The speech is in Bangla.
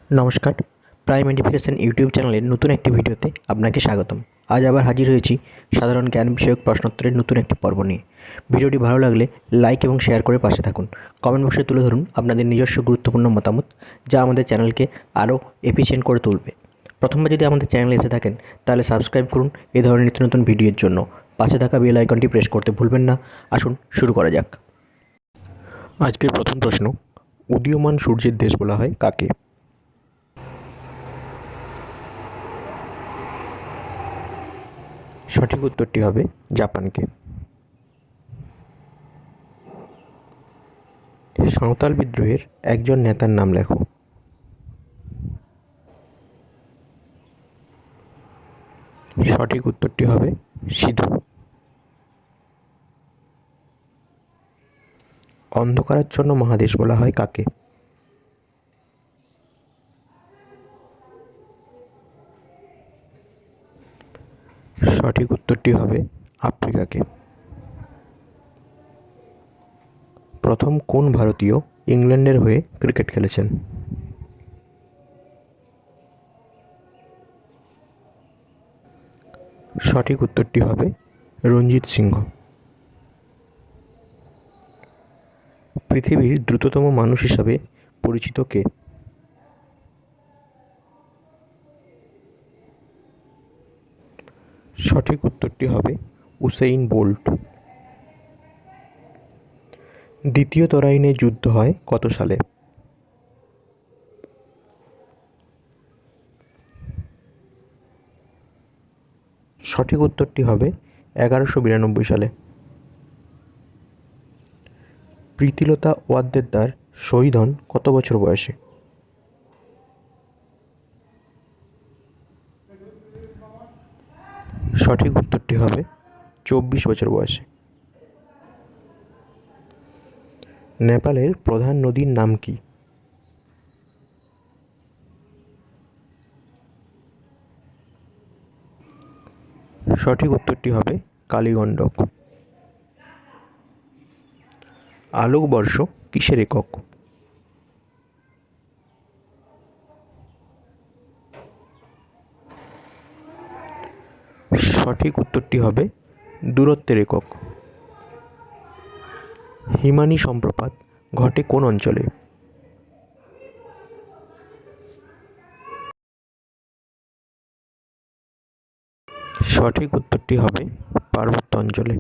নমস্কার, প্রাইম এডুকেশন ইউটিউব চ্যানেলের নতুন একটি ভিডিওতে আপনাকে স্বাগতম। আজ আবার হাজির হয়েছি সাধারণ জ্ঞান বিষয়ক প্রশ্নোত্তরের নতুন একটি পর্ব নিয়ে। ভিডিওটি ভালো লাগলে লাইক এবং শেয়ার করে পাশে থাকুন। কমেন্ট বক্সে তুলে ধরুন আপনাদের নিজস্ব গুরুত্বপূর্ণ মতামত, যা আমাদের চ্যানেলকে আরও এফিশিয়েন্ট করে তুলবে। প্রথমবার যদি আমাদের চ্যানেলে এসে থাকেন তাহলে সাবস্ক্রাইব করুন এই ধরনের নিত্য নতুন ভিডিওর জন্য। পাশে থাকা বেল আইকনটি প্রেস করতে ভুলবেন না। আসুন শুরু করা যাক। আজকের প্রথম প্রশ্ন, উদীয়মান সূর্যের দেশ বলা হয় কাকে? সঠিক উত্তরটি হবে জাপানকে। সাঁওতাল বিদ্রোহের একজন নেতার নাম লেখো। সঠিক উত্তরটি হবে সিধু। অন্ধকারাচ্ছন্ন মহাদেশ বলা হয় কাকে? সঠিক উত্তরটি হবে আফ্রিকাকে। প্রথম কোন ভারতীয় ইংল্যান্ডের হয়ে ক্রিকেট খেলেছেন? সঠিক উত্তরটি হবে রঞ্জিত সিংহ। পৃথিবীর দ্রুততম মানুষ হিসাবে পরিচিত কে? সঠিক উত্তরটি হবে উসেইন বোল্ট। দ্বিতীয় তরাইনে যুদ্ধ হয় কত সালে? সঠিক উত্তরটি হবে 1192 সালে। প্রীতিলতা ওয়াদ্দেদার শহীদ হন কত বছর বয়সে? সঠিক উত্তরটি হবে 24 বছর বয়সে। নেপালের প্রধান নদীর নাম কি? সঠিক উত্তরটি হবে কালীগণ্ডক। আলোকবর্ষ কিসের একক? সঠিক উত্তরটি হবে দূরত্বের একক। হিমানি সম্প্রপাত ঘটে কোন অঞ্চলে? সঠিক উত্তরটি হবে পার্বত্য অঞ্চলে।